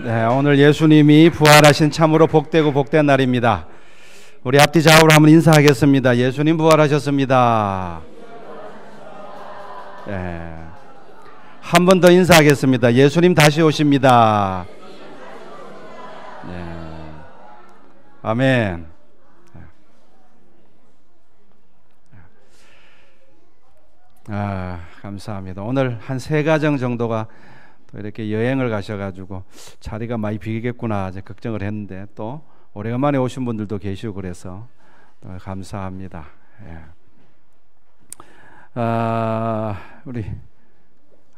네, 오늘 예수님이 부활하신 참으로 복되고 복된 날입니다. 우리 앞뒤 좌우로 한번 인사하겠습니다. 예수님 부활하셨습니다. 네. 한 번 더 인사하겠습니다. 예수님 다시 오십니다. 네. 아멘. 감사합니다. 오늘 한 3가정 정도가 또 이렇게 여행을 가셔가지고 자리가 많이 비겠구나 이제 걱정을 했는데 또 오래간만에 오신 분들도 계시고 그래서 감사합니다. 예. 우리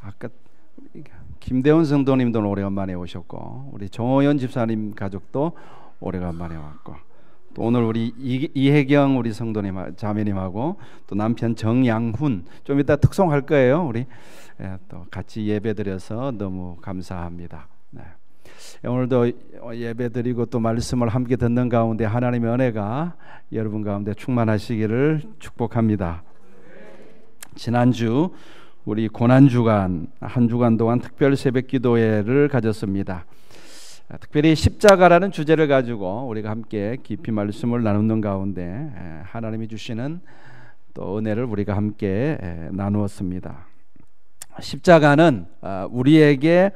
아까 김대원 성도님도 오래간만에 오셨고 우리 정호연 집사님 가족도 오래간만에 왔고 또 오늘 우리 이혜경 우리 성도님 자매님하고 또 남편 정양훈 좀 이따 특송할 거예요. 우리 또 같이 예배드려서 너무 감사합니다. 네. 오늘도 예배드리고 또 말씀을 함께 듣는 가운데 하나님의 은혜가 여러분 가운데 충만하시기를 축복합니다. 지난주 우리 고난주간 한 주간 동안 특별 새벽기도회를 가졌습니다. 특별히 십자가라는 주제를 가지고 우리가 함께 깊이 말씀을 나누는 가운데 하나님이 주시는 또 은혜를 우리가 함께 나누었습니다. 십자가는 우리에게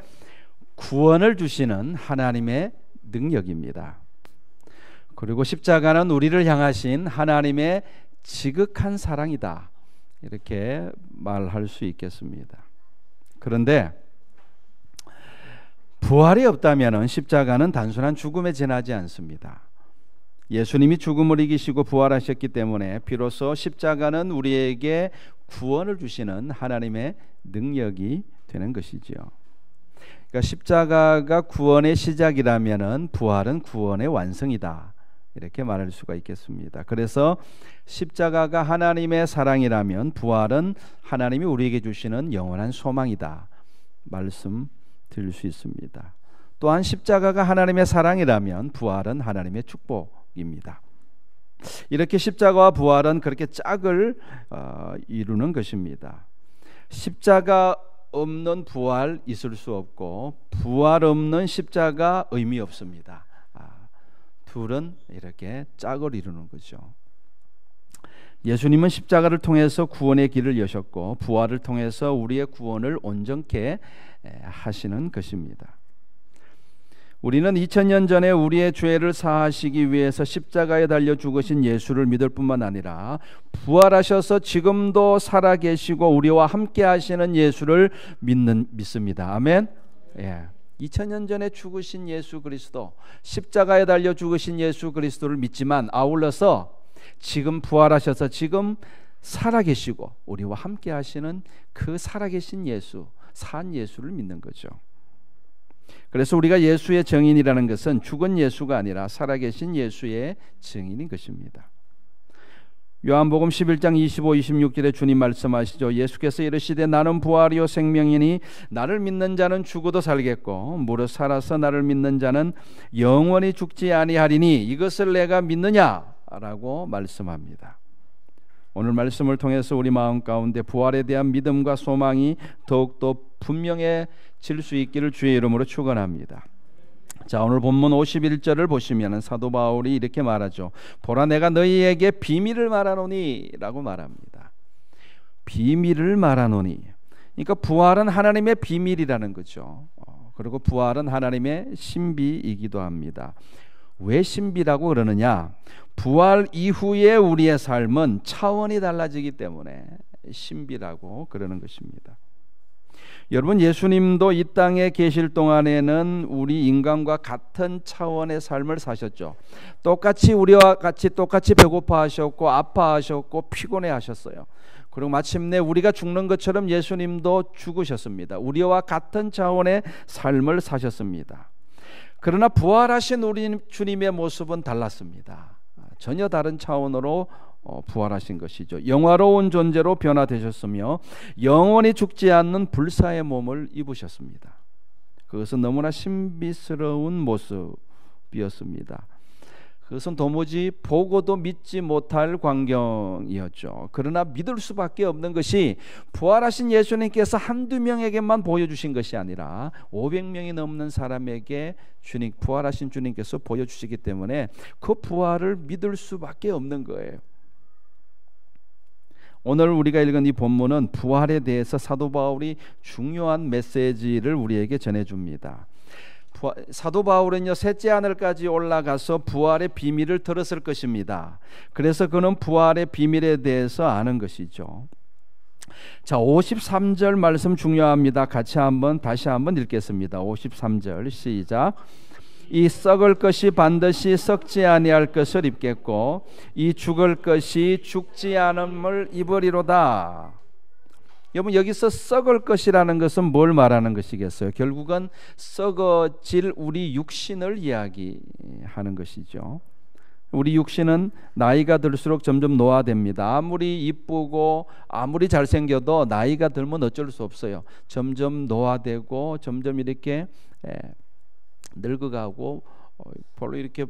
구원을 주시는 하나님의 능력입니다. 그리고 십자가는 우리를 향하신 하나님의 지극한 사랑이다. 이렇게 말할 수 있겠습니다. 그런데 부활이 없다면 십자가는 단순한 죽음에 지나지 않습니다. 예수님이 죽음을 이기시고 부활하셨기 때문에 비로소 십자가는 우리에게 구원을 주시는 하나님의 능력이 되는 것이지요. 그러니까 십자가가 구원의 시작이라면 부활은 구원의 완성이다. 이렇게 말할 수가 있겠습니다. 그래서 십자가가 하나님의 사랑이라면 부활은 하나님이 우리에게 주시는 영원한 소망이다. 말씀 드릴 수 있습니다. 또한 십자가가 하나님의 사랑이라면 부활은 하나님의 축복입니다. 이렇게 십자가와 부활은 그렇게 짝을 이루는 것입니다. 십자가 없는 부활 있을 수 없고 부활 없는 십자가 의미 없습니다. 둘은 이렇게 짝을 이루는 거죠. 예수님은 십자가를 통해서 구원의 길을 여셨고 부활을 통해서 우리의 구원을 온전케 하시는 것입니다. 우리는 2000년 전에 우리의 죄를 사하시기 위해서 십자가에 달려 죽으신 예수를 믿을 뿐만 아니라 부활하셔서 지금도 살아계시고 우리와 함께 하시는 예수를 믿습니다. 아멘. 예. 2000년 전에 죽으신 예수 그리스도, 십자가에 달려 죽으신 예수 그리스도를 믿지만 아울러서 지금 부활하셔서 지금 살아계시고 우리와 함께 하시는 그 살아계신 예수, 산 예수를 믿는 거죠. 그래서 우리가 예수의 증인이라는 것은 죽은 예수가 아니라 살아계신 예수의 증인인 것입니다. 요한복음 11장 25, 26절에 주님 말씀하시죠. 예수께서 이르시되 나는 부활이요 생명이니 나를 믿는 자는 죽어도 살겠고 무릇 살아서 나를 믿는 자는 영원히 죽지 아니하리니 이것을 내가 믿느냐라고 말씀합니다. 오늘 말씀을 통해서 우리 마음 가운데 부활에 대한 믿음과 소망이 더욱더 분명해질 수 있기를 주의 이름으로 축원합니다. 자, 오늘 본문 51절을 보시면 사도 바울이 이렇게 말하죠. 보라 내가 너희에게 비밀을 말하노니 라고 말합니다. 비밀을 말하노니, 그러니까 부활은 하나님의 비밀이라는 거죠. 그리고 부활은 하나님의 신비이기도 합니다. 왜 신비라고 그러느냐? 부활 이후에 우리의 삶은 차원이 달라지기 때문에 신비라고 그러는 것입니다. 여러분, 예수님도 이 땅에 계실 동안에는 우리 인간과 같은 차원의 삶을 사셨죠. 똑같이 우리와 같이 똑같이 배고파하셨고 아파하셨고 피곤해하셨어요. 그리고 마침내 우리가 죽는 것처럼 예수님도 죽으셨습니다. 우리와 같은 차원의 삶을 사셨습니다. 그러나 부활하신 우리 주님의 모습은 달랐습니다. 전혀 다른 차원으로 부활하신 것이죠. 영화로운 존재로 변화되셨으며 영원히 죽지 않는 불사의 몸을 입으셨습니다. 그것은 너무나 신비스러운 모습이었습니다. 그것은 도무지 보고도 믿지 못할 광경이었죠. 그러나 믿을 수밖에 없는 것이 부활하신 예수님께서 한두 명에게만 보여주신 것이 아니라 500명이 넘는 사람에게 부활하신 주님께서 보여주시기 때문에 그 부활을 믿을 수밖에 없는 거예요. 오늘 우리가 읽은 이 본문은 부활에 대해서 사도 바울이 중요한 메시지를 우리에게 전해줍니다. 사도 바울은요, 셋째 하늘까지 올라가서 부활의 비밀을 들었을 것입니다. 그래서 그는 부활의 비밀에 대해서 아는 것이죠. 자, 53절 말씀 중요합니다. 다시 한번 읽겠습니다. 53절 시작. 이 썩을 것이 반드시 썩지 아니할 것을 입겠고 이 죽을 것이 죽지 않음을 입으리로다. 여러분, 여기서 썩을 것이라는 것은 뭘 말하는 것이겠어요? 결국은 썩어질 우리 육신을 이야기하는 것이죠. 우리 육신은 나이가 들수록 점점 노화됩니다. 아무리 이쁘고 아무리 잘생겨도 나이가 들면 어쩔 수 없어요. 점점 노화되고 점점 이렇게 늙어가고 별로 이렇게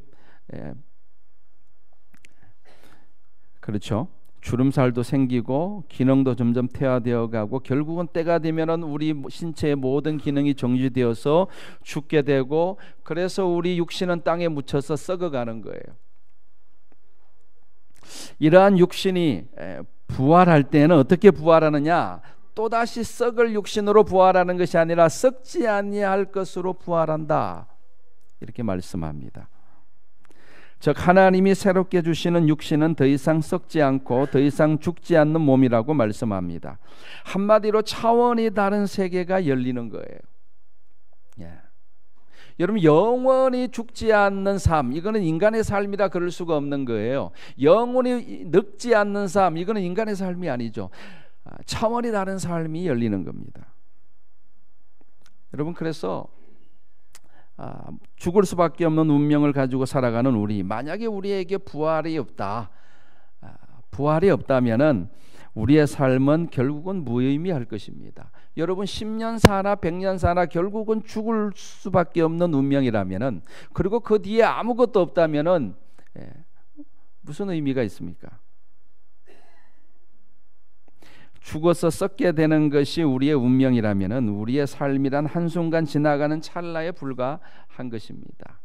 그렇죠. 주름살도 생기고 기능도 점점 퇴화되어 가고 결국은 때가 되면은 우리 신체의 모든 기능이 정지되어서 죽게 되고, 그래서 우리 육신은 땅에 묻혀서 썩어가는 거예요. 이러한 육신이 부활할 때는 어떻게 부활하느냐? 또다시 썩을 육신으로 부활하는 것이 아니라 썩지 아니할 것으로 부활한다, 이렇게 말씀합니다. 즉 하나님이 새롭게 주시는 육신은 더 이상 썩지 않고 더 이상 죽지 않는 몸이라고 말씀합니다. 한마디로 차원이 다른 세계가 열리는 거예요. 여러분, 영원히 죽지 않는 삶, 이거는 인간의 삶이라 그럴 수가 없는 거예요. 영원히 늙지 않는 삶, 이거는 인간의 삶이 아니죠. 차원이 다른 삶이 열리는 겁니다. 여러분, 그래서 죽을 수밖에 없는 운명을 가지고 살아가는 우리, 만약에 우리에게 부활이 없다면은 우리의 삶은 결국은 무의미할 것입니다. 여러분, 10년 사나 100년 사나 결국은 죽을 수밖에 없는 운명이라면은, 그리고 그 뒤에 아무것도 없다면은 무슨 의미가 있습니까? 죽어서 썩게 되는 것이 우리의 운명이라면은 우리의 삶이란 한순간 지나가는 찰나에 불과한 것입니다.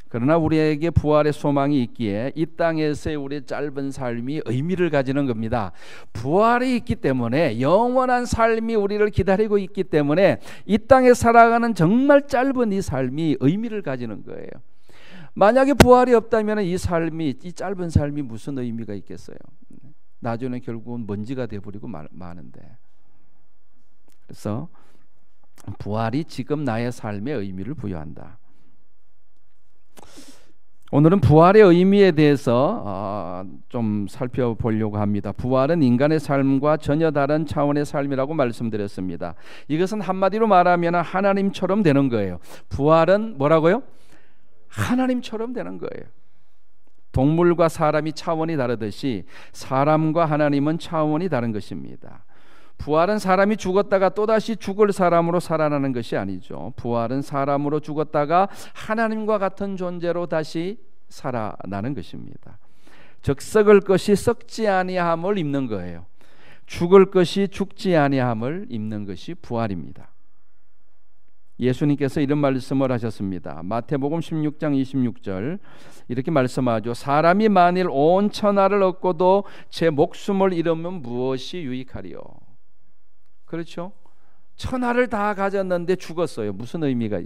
그러나 우리에게 부활의 소망이 있기에 이 땅에서의 우리의 짧은 삶이 의미를 가지는 겁니다. 부활이 있기 때문에, 영원한 삶이 우리를 기다리고 있기 때문에 이 땅에 살아가는 정말 짧은 이 삶이 의미를 가지는 거예요. 만약에 부활이 없다면 이 짧은 삶이 무슨 의미가 있겠어요? 나중에 결국은 먼지가 되어버리고 마는데. 그래서 부활이 지금 나의 삶에 의미를 부여한다. 오늘은 부활의 의미에 대해서 좀 살펴보려고 합니다. 부활은 인간의 삶과 전혀 다른 차원의 삶이라고 말씀드렸습니다. 이것은 한마디로 말하면 하나님처럼 되는 거예요. 부활은 뭐라고요? 하나님처럼 되는 거예요. 동물과 사람이 차원이 다르듯이 사람과 하나님은 차원이 다른 것입니다. 부활은 사람이 죽었다가 또다시 죽을 사람으로 살아나는 것이 아니죠. 부활은 사람으로 죽었다가 하나님과 같은 존재로 다시 살아나는 것입니다. 즉 썩을 것이 썩지 아니함을 입는 거예요. 죽을 것이 죽지 아니함을 입는 것이 부활입니다. 예수님께서 이런 말씀을 하셨습니다. 마태복음 16장 26절 이렇게 말씀하죠. 사람이 만일 온 천하를 얻고도 제 목숨을 잃으면 무엇이 유익하리요? 그렇죠? 천하를 다 가졌는데 죽었어요. 무슨 의미가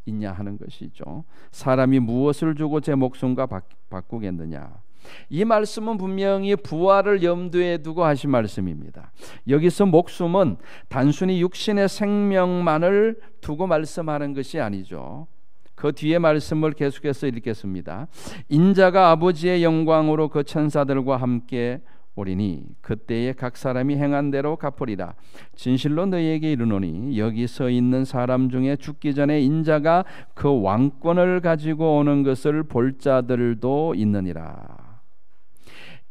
있냐 하는 것이죠. 사람이 무엇을 주고 제 목숨과 바꾸겠느냐. 이 말씀은 분명히 부활을 염두에 두고 하신 말씀입니다. 여기서 목숨은 단순히 육신의 생명만을 두고 말씀하는 것이 아니죠. 그 뒤에 말씀을 계속해서 읽겠습니다. 인자가 아버지의 영광으로 그 천사들과 함께 오리니 그때에 각 사람이 행한 대로 갚으리라. 진실로 너희에게 이르노니 여기 서 있는 사람 중에 죽기 전에 인자가 그 왕권을 가지고 오는 것을 볼 자들도 있느니라.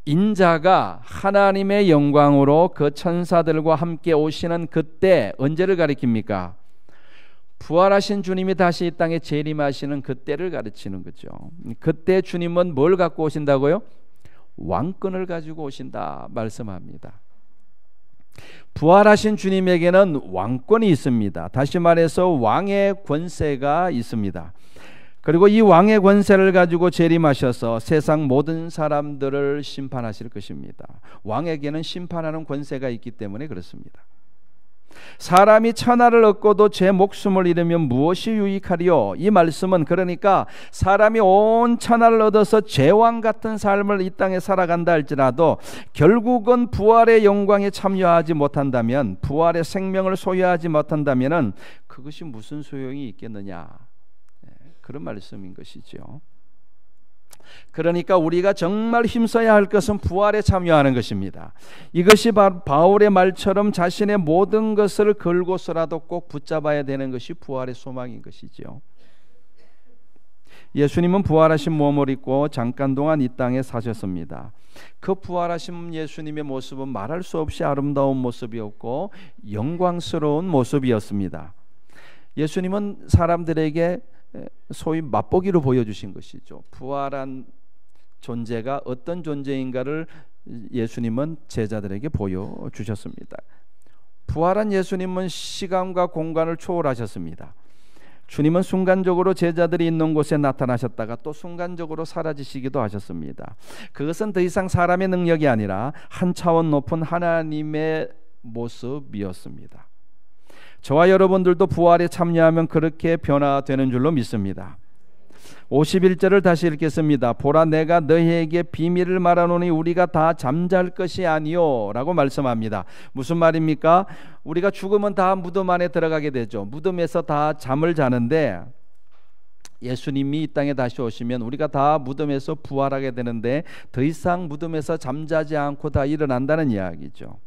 인자가 하나님의 영광으로 그 천사들과 함께 오시는 그때, 언제를 가리킵니까? 부활하신 주님이 다시 이 땅에 재림하시는 그때를 가르치는 거죠. 그때 주님은 뭘 갖고 오신다고요? 왕권을 가지고 오신다 말씀합니다. 부활하신 주님에게는 왕권이 있습니다. 다시 말해서 왕의 권세가 있습니다. 그리고 이 왕의 권세를 가지고 재림하셔서 세상 모든 사람들을 심판하실 것입니다. 왕에게는 심판하는 권세가 있기 때문에 그렇습니다. 사람이 천하를 얻고도 제 목숨을 잃으면 무엇이 유익하리요? 이 말씀은 그러니까 사람이 온 천하를 얻어서 제왕 같은 삶을 이 땅에 살아간다 할지라도 결국은 부활의 영광에 참여하지 못한다면, 부활의 생명을 소유하지 못한다면 그것이 무슨 소용이 있겠느냐, 그런 말씀인 것이죠. 그러니까 우리가 정말 힘써야 할 것은 부활에 참여하는 것입니다. 이것이 바울의 말처럼 자신의 모든 것을 걸고서라도 꼭 붙잡아야 되는 것이 부활의 소망인 것이죠. 예수님은 부활하신 몸을 입고 잠깐 동안 이 땅에 사셨습니다. 그 부활하신 예수님의 모습은 말할 수 없이 아름다운 모습이었고 영광스러운 모습이었습니다. 예수님은 사람들에게 소위 맛보기로 보여주신 것이죠. 부활한 존재가 어떤 존재인가를 예수님은 제자들에게 보여주셨습니다. 부활한 예수님은 시간과 공간을 초월하셨습니다. 주님은 순간적으로 제자들이 있는 곳에 나타나셨다가 또 순간적으로 사라지시기도 하셨습니다. 그것은 더 이상 사람의 능력이 아니라 한 차원 높은 하나님의 모습이었습니다. 저와 여러분들도 부활에 참여하면 그렇게 변화되는 줄로 믿습니다. 51절을 다시 읽겠습니다. 보라, 내가 너희에게 비밀을 말하노니 우리가 다 잠잘 것이 아니요 라고 말씀합니다. 무슨 말입니까? 우리가 죽으면 다 무덤 안에 들어가게 되죠. 무덤에서 다 잠을 자는데 예수님이 이 땅에 다시 오시면 우리가 다 무덤에서 부활하게 되는데 더 이상 무덤에서 잠자지 않고 다 일어난다는 이야기죠.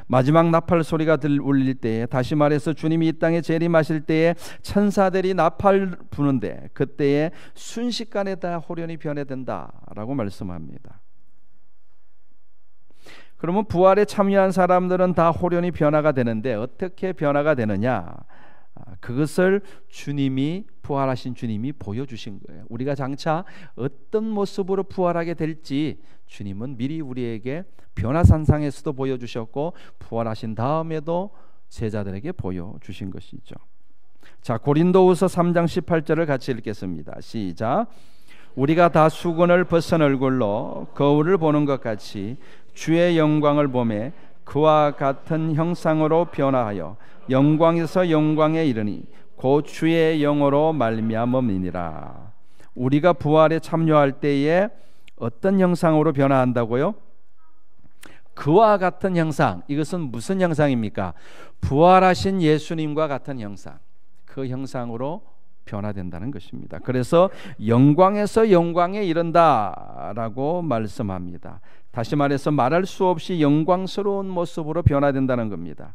마지막 나팔 소리가 울릴 때에, 다시 말해서 주님이 이 땅에 재림하실 때에 천사들이 나팔 부는데 그때에 순식간에 다 호련히 변해된다라고 말씀합니다. 그러면 부활에 참여한 사람들은 다 호련히 변화가 되는데 어떻게 변화가 되느냐? 그것을 주님이, 부활하신 주님이 보여주신 거예요. 우리가 장차 어떤 모습으로 부활하게 될지 주님은 미리 우리에게 변화산상에서도 보여주셨고 부활하신 다음에도 제자들에게 보여주신 것이죠. 자, 고린도후서 3장 18절을 같이 읽겠습니다. 시작. 우리가 다 수건을 벗은 얼굴로 거울을 보는 것 같이 주의 영광을 보매 그와 같은 형상으로 변화하여 영광에서 영광에 이르니 곧 주의 영으로 말미암음이니라. 우리가 부활에 참여할 때에 어떤 형상으로 변화한다고요? 그와 같은 형상. 이것은 무슨 형상입니까? 부활하신 예수님과 같은 형상. 그 형상으로 변화된다는 것입니다. 그래서 영광에서 영광에 이른다라고 말씀합니다. 다시 말해서 말할 수 없이 영광스러운 모습으로 변화된다는 겁니다.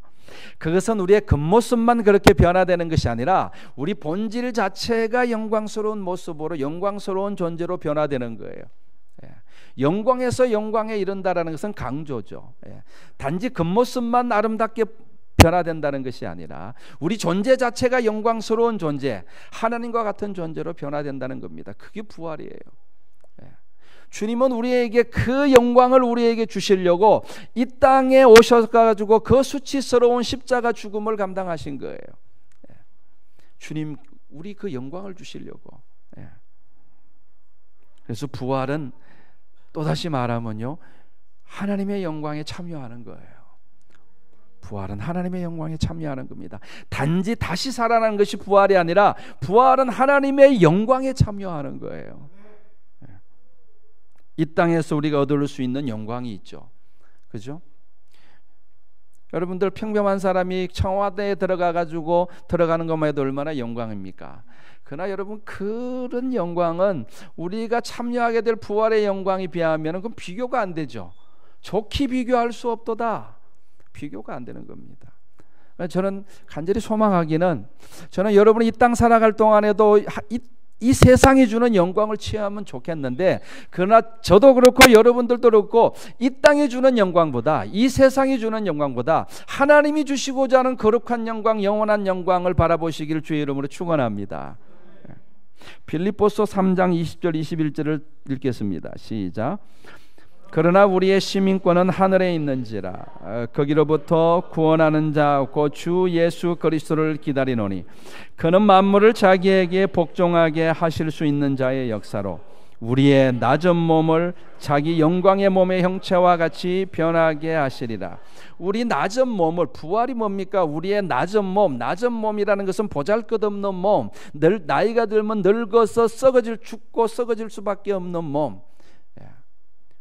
그것은 우리의 겉모습만 그렇게 변화되는 것이 아니라 우리 본질 자체가 영광스러운 모습으로, 영광스러운 존재로 변화되는 거예요. 영광에서 영광에 이른다라는 것은 강조죠. 단지 겉모습만 아름답게 변화된다는 것이 아니라 우리 존재 자체가 영광스러운 존재, 하나님과 같은 존재로 변화된다는 겁니다. 그게 부활이에요. 주님은 우리에게 그 영광을 우리에게 주시려고 이 땅에 오셔가지고 그 수치스러운 십자가 죽음을 감당하신 거예요. 주님, 우리 그 영광을 주시려고. 그래서 부활은 또다시 말하면요, 하나님의 영광에 참여하는 거예요. 부활은 하나님의 영광에 참여하는 겁니다. 단지 다시 살아나는 것이 부활이 아니라 부활은 하나님의 영광에 참여하는 거예요. 이 땅에서 우리가 얻을 수 있는 영광이 있죠. 그죠? 여러분들, 평범한 사람이 청와대에 들어가는 것만 해도 얼마나 영광입니까? 그러나 여러분, 그런 영광은 우리가 참여하게 될 부활의 영광에 비하면 그건 비교가 안 되죠. 좋게 비교할 수 없도다. 비교가 안 되는 겁니다. 저는 간절히 소망하기는, 저는 여러분이 이 땅 살아갈 동안에도 이 세상이 주는 영광을 취하면 좋겠는데, 그러나 저도 그렇고 여러분들도 그렇고 이 땅이 주는 영광보다, 이 세상이 주는 영광보다 하나님이 주시고자 하는 거룩한 영광, 영원한 영광을 바라보시기를 주의 이름으로 축원합니다. 빌립보서 3장 20절 21절을 읽겠습니다. 시작. 그러나 우리의 시민권은 하늘에 있는지라. 거기로부터 구원하는 자 곧 주 예수 그리스도를 기다리노니 그는 만물을 자기에게 복종하게 하실 수 있는 자의 역사로 우리의 낮은 몸을 자기 영광의 몸의 형체와 같이 변하게 하시리라. 우리 낮은 몸을, 부활이 뭡니까? 우리의 낮은 몸, 낮은 몸이라는 것은 보잘것없는 몸, 나이가 들면 늙어서 죽고 썩어질 수밖에 없는 몸,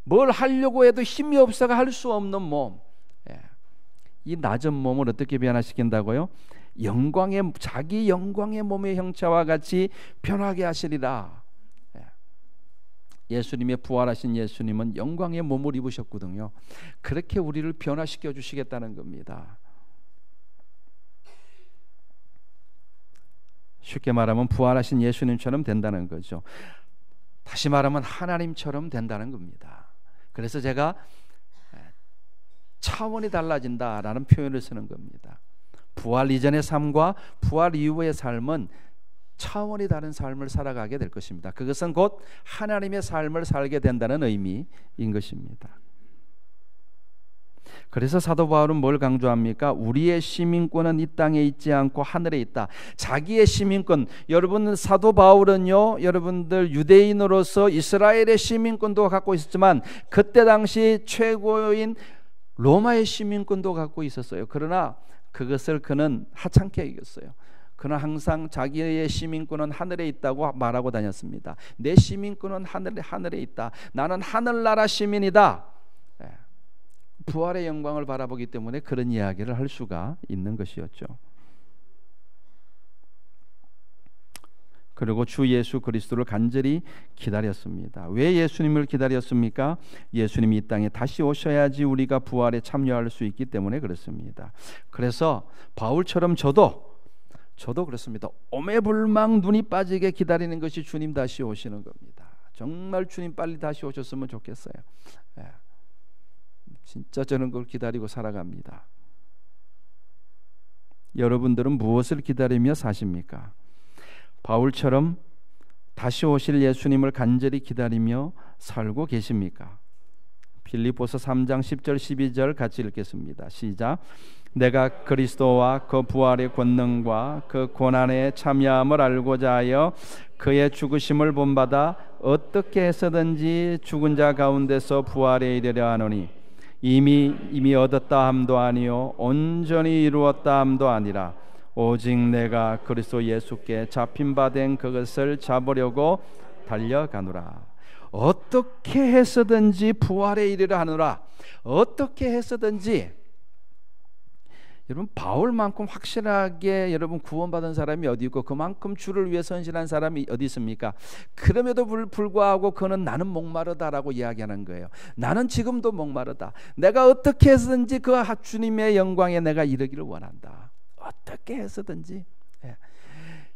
뭘 하려고 해도 힘이 없어가 할 수 없는 몸, 이 낮은 몸을 어떻게 변화시킨다고요? 자기 영광의 몸의 형체와 같이 변하게 하시리라. 예수님의 부활하신 예수님은 영광의 몸을 입으셨거든요. 그렇게 우리를 변화시켜 주시겠다는 겁니다. 쉽게 말하면 부활하신 예수님처럼 된다는 거죠. 다시 말하면 하나님처럼 된다는 겁니다. 그래서 제가 차원이 달라진다라는 표현을 쓰는 겁니다. 부활 이전의 삶과 부활 이후의 삶은 차원이 다른 삶을 살아가게 될 것입니다. 그것은 곧 하나님의 삶을 살게 된다는 의미인 것입니다. 그래서 사도 바울은 뭘 강조합니까? 우리의 시민권은 이 땅에 있지 않고 하늘에 있다. 자기의 시민권, 여러분 사도 바울은요, 여러분들 유대인으로서 이스라엘의 시민권도 갖고 있었지만 그때 당시 최고인 로마의 시민권도 갖고 있었어요. 그러나 그것을 그는 하찮게 여겼어요. 그는 항상 자기의 시민권은 하늘에 있다고 말하고 다녔습니다. 내 시민권은 하늘에 있다. 나는 하늘나라 시민이다. 부활의 영광을 바라보기 때문에 그런 이야기를 할 수가 있는 것이었죠. 그리고 주 예수 그리스도를 간절히 기다렸습니다. 왜 예수님을 기다렸습니까? 예수님이 이 땅에 다시 오셔야지 우리가 부활에 참여할 수 있기 때문에 그렇습니다. 그래서 바울처럼 저도 그렇습니다. 오매불망 눈이 빠지게 기다리는 것이 주님 다시 오시는 겁니다. 정말 주님 빨리 다시 오셨으면 좋겠어요. 진짜 저는 그걸 기다리고 살아갑니다. 여러분들은 무엇을 기다리며 사십니까? 바울처럼 다시 오실 예수님을 간절히 기다리며 살고 계십니까? 빌립보서 3장 10절 12절 같이 읽겠습니다. 시작. 내가 그리스도와 그 부활의 권능과 그 고난에 참여함을 알고자 하여 그의 죽으심을 본받아 어떻게 해서든지 죽은 자 가운데서 부활에 이르려 하노니 이미 얻었다 함도 아니요 온전히 이루었다 함도 아니라 오직 내가 그리스도 예수께 잡힌 바 된 그것을 잡으려고 달려가노라. 어떻게 해서든지 부활에 이르려 하노라. 어떻게 해서든지. 여러분 바울만큼 확실하게 여러분 구원받은 사람이 어디 있고 그만큼 주를 위해 선신한 사람이 어디 있습니까? 그럼에도 불구하고 그는 나는 목마르다라고 이야기하는 거예요. 나는 지금도 목마르다. 내가 어떻게 해서든지 그 주님의 영광에 내가 이르기를 원한다. 어떻게 해서든지.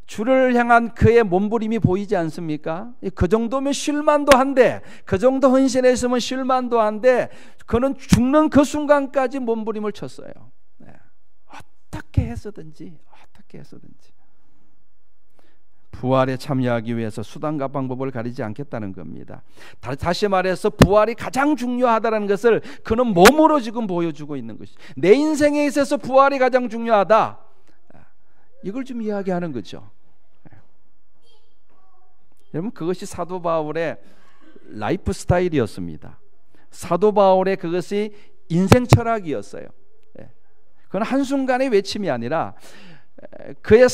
주를 향한 그의 몸부림이 보이지 않습니까? 그 정도면 쉴만도 한데, 그 정도 헌신했으면 쉴만도 한데 그는 죽는 그 순간까지 몸부림을 쳤어요. 어떻게 해서든지 부활에 참여하기 위해서 수단과 방법을 가리지 않겠다는 겁니다. 다시 말해서 부활이 가장 중요하다는 것을 그는 몸으로 지금 보여주고 있는 것이죠. 내 인생에 있어서 부활이 가장 중요하다. 이걸 좀 이야기하는 거죠. 여러분 그것이 사도 바울의 라이프 스타일이었습니다. 사도 바울의 그것이 인생 철학이었어요. 그건 한순간의 외침이 아니라 그의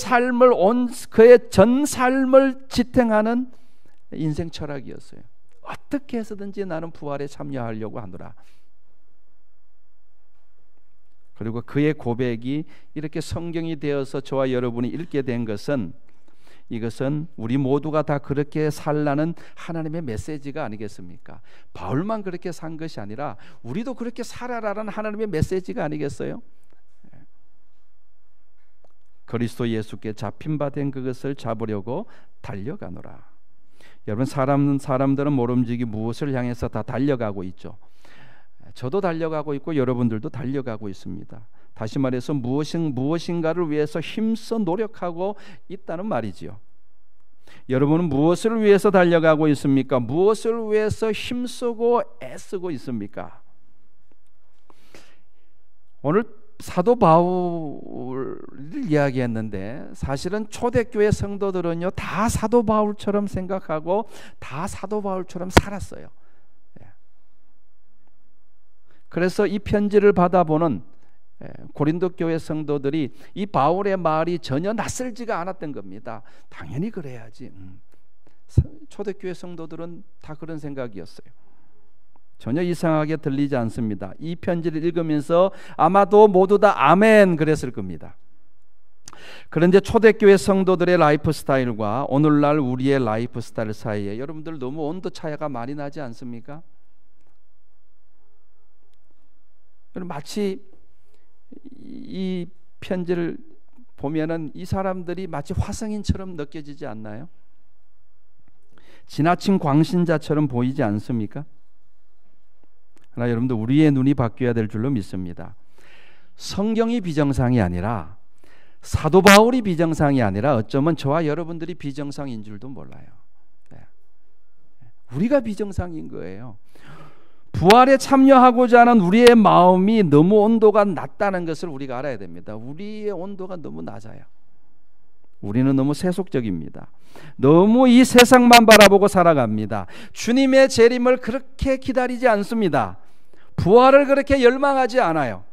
전 삶을 지탱하는 인생 철학이었어요. 어떻게 해서든지 나는 부활에 참여하려고 하노라. 그리고 그의 고백이 이렇게 성경이 되어서 저와 여러분이 읽게 된 것은, 이것은 우리 모두가 다 그렇게 살라는 하나님의 메시지가 아니겠습니까? 바울만 그렇게 산 것이 아니라 우리도 그렇게 살아라는 하나님의 메시지가 아니겠어요? 그리스도 예수께 잡힌 바 된 그것을 잡으려고 달려가노라. 여러분, 사람들은 모름지기 무엇을 향해서 다 달려가고 있죠. 저도 달려가고 있고 여러분들도 달려가고 있습니다. 다시 말해서 무엇인가를 위해서 힘써 노력하고 있다는 말이지요. 여러분은 무엇을 위해서 달려가고 있습니까? 무엇을 위해서 힘쓰고 애쓰고 있습니까? 오늘 사도 바울을 이야기했는데 사실은 초대교회 성도들은요 다 사도 바울처럼 생각하고 다 사도 바울처럼 살았어요. 그래서 이 편지를 받아보는 고린도 교회 성도들이 이 바울의 말이 전혀 낯설지가 않았던 겁니다. 당연히 그래야지. 초대교회 성도들은 다 그런 생각이었어요. 전혀 이상하게 들리지 않습니다. 이 편지를 읽으면서 아마도 모두 다 아멘 그랬을 겁니다. 그런데 초대교회 성도들의 라이프 스타일과 오늘날 우리의 라이프 스타일 사이에 여러분들 너무 온도 차이가 많이 나지 않습니까? 마치 이 편지를 보면은 이 사람들이 마치 화성인처럼 느껴지지 않나요? 지나친 광신자처럼 보이지 않습니까? 그러나 여러분들 우리의 눈이 바뀌어야 될 줄로 믿습니다. 성경이 비정상이 아니라 사도 바울이 비정상이 아니라 어쩌면 저와 여러분들이 비정상인 줄도 몰라요. 우리가 비정상인 거예요. 부활에 참여하고자 하는 우리의 마음이 너무 온도가 낮다는 것을 우리가 알아야 됩니다. 우리의 온도가 너무 낮아요. 우리는 너무 세속적입니다. 너무 이 세상만 바라보고 살아갑니다. 주님의 재림을 그렇게 기다리지 않습니다. 부활을 그렇게 열망하지 않아요.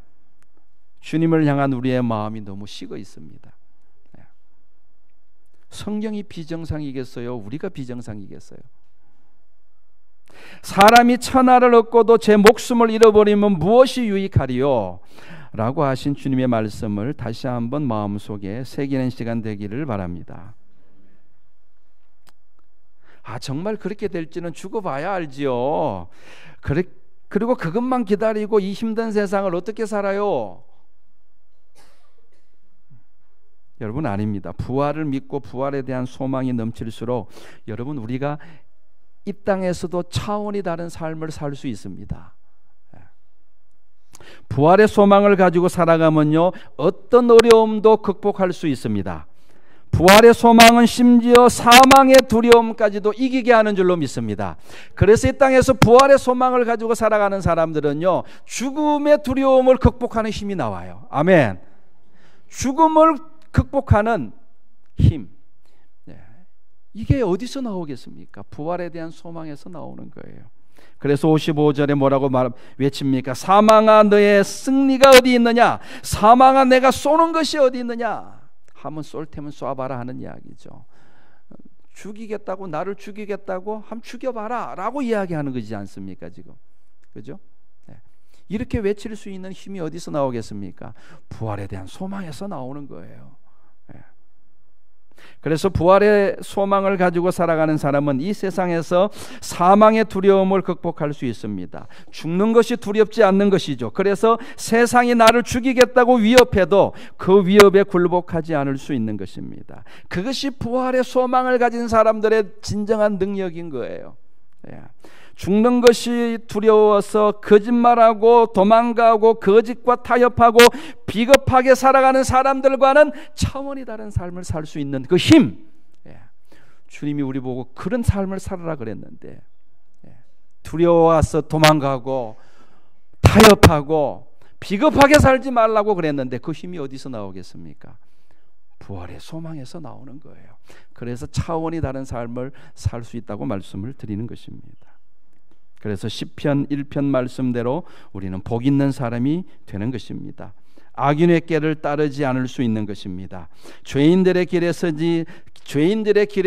주님을 향한 우리의 마음이 너무 식어 있습니다. 성경이 비정상이겠어요? 우리가 비정상이겠어요? 사람이 천하를 얻고도 제 목숨을 잃어버리면 무엇이 유익하리요? 라고 하신 주님의 말씀을 다시 한번 마음속에 새기는 시간 되기를 바랍니다. 정말 그렇게 될지는 죽어봐야 알지요. 그리고 그것만 기다리고 이 힘든 세상을 어떻게 살아요? 여러분, 아닙니다. 부활을 믿고 부활에 대한 소망이 넘칠수록 여러분, 우리가 이 땅에서도 차원이 다른 삶을 살 수 있습니다. 부활의 소망을 가지고 살아가면요 어떤 어려움도 극복할 수 있습니다. 부활의 소망은 심지어 사망의 두려움까지도 이기게 하는 줄로 믿습니다. 그래서 이 땅에서 부활의 소망을 가지고 살아가는 사람들은요 죽음의 두려움을 극복하는 힘이 나와요. 아멘. 죽음을 극복하는 힘, 이게 어디서 나오겠습니까? 부활에 대한 소망에서 나오는 거예요. 그래서 55절에 뭐라고 외칩니까? 사망아 너의 승리가 어디 있느냐? 사망아 내가 쏘는 것이 어디 있느냐? 하면 쏠 테면 쏴봐라 하는 이야기죠. 죽이겠다고, 나를 죽이겠다고 함 죽여봐라 라고 이야기하는 거지 않습니까 지금? 그죠? 이렇게 외칠 수 있는 힘이 어디서 나오겠습니까? 부활에 대한 소망에서 나오는 거예요. 그래서 부활의 소망을 가지고 살아가는 사람은 이 세상에서 사망의 두려움을 극복할 수 있습니다. 죽는 것이 두렵지 않는 것이죠. 그래서 세상이 나를 죽이겠다고 위협해도 그 위협에 굴복하지 않을 수 있는 것입니다. 그것이 부활의 소망을 가진 사람들의 진정한 능력인 거예요. 죽는 것이 두려워서 거짓말하고 도망가고 거짓과 타협하고 비겁하게 살아가는 사람들과는 차원이 다른 삶을 살 수 있는 그 힘, 주님이 우리 보고 그런 삶을 살아라 그랬는데 두려워서 도망가고 타협하고 비겁하게 살지 말라고 그랬는데 그 힘이 어디서 나오겠습니까? 부활의 소망에서 나오는 거예요. 그래서 차원이 다른 삶을 살 수 있다고 말씀을 드리는 것입니다. 그래서 시편 1편 말씀대로 우리는 복 있는 사람이 되는 것입니다. 악인의 길을 따르지 않을 수 있는 것입니다. 죄인들의 길에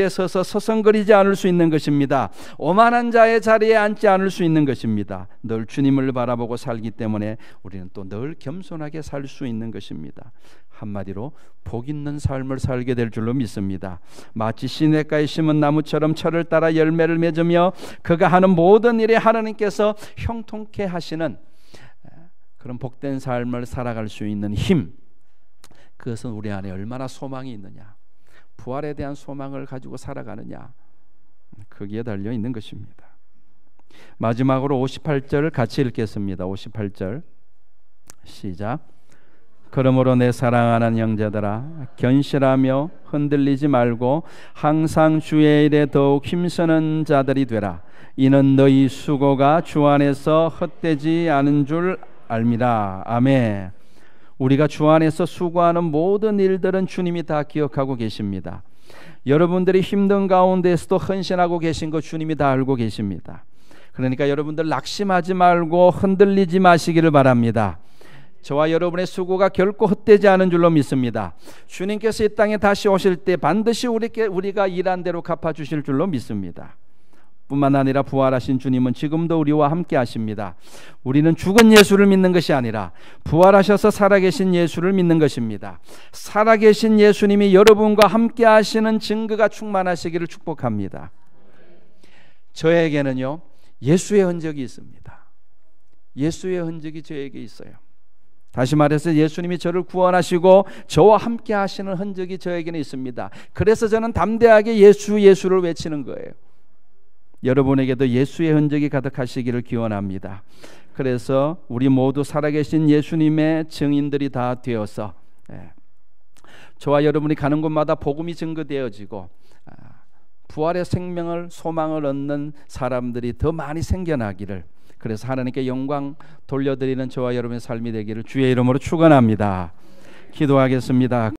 서서 서성거리지 않을 수 있는 것입니다. 오만한 자의 자리에 앉지 않을 수 있는 것입니다. 늘 주님을 바라보고 살기 때문에 우리는 또 늘 겸손하게 살 수 있는 것입니다. 한마디로 복 있는 삶을 살게 될 줄로 믿습니다. 마치 시냇가에 심은 나무처럼 철을 따라 열매를 맺으며 그가 하는 모든 일에 하나님께서 형통케 하시는 그런 복된 삶을 살아갈 수 있는 힘, 그것은 우리 안에 얼마나 소망이 있느냐, 부활에 대한 소망을 가지고 살아가느냐, 거기에 달려 있는 것입니다. 마지막으로 58절 같이 읽겠습니다. 58절 시작. 그러므로 내 사랑하는 형제들아, 견실하며 흔들리지 말고 항상 주의 일에 더욱 힘쓰는 자들이 되라. 이는 너희 수고가 주 안에서 헛되지 않은 줄 알미라. 아멘. 우리가 주 안에서 수고하는 모든 일들은 주님이 다 기억하고 계십니다. 여러분들이 힘든 가운데에서도 헌신하고 계신 거 주님이 다 알고 계십니다. 그러니까 여러분들 낙심하지 말고 흔들리지 마시기를 바랍니다. 저와 여러분의 수고가 결코 헛되지 않은 줄로 믿습니다. 주님께서 이 땅에 다시 오실 때 반드시 우리가 일한 대로 갚아주실 줄로 믿습니다. 뿐만 아니라 부활하신 주님은 지금도 우리와 함께 하십니다. 우리는 죽은 예수를 믿는 것이 아니라 부활하셔서 살아계신 예수를 믿는 것입니다. 살아계신 예수님이 여러분과 함께 하시는 증거가 충만하시기를 축복합니다. 저에게는요, 예수의 흔적이 있습니다. 예수의 흔적이 저에게 있어요. 다시 말해서 예수님이 저를 구원하시고 저와 함께 하시는 흔적이 저에게는 있습니다. 그래서 저는 담대하게 예수를 외치는 거예요. 여러분에게도 예수의 흔적이 가득하시기를 기원합니다. 그래서 우리 모두 살아계신 예수님의 증인들이 다 되어서 저와 여러분이 가는 곳마다 복음이 증거되어지고 부활의 생명을, 소망을 얻는 사람들이 더 많이 생겨나기를, 그래서 하나님께 영광 돌려드리는 저와 여러분의 삶이 되기를 주의 이름으로 축원합니다. 기도하겠습니다.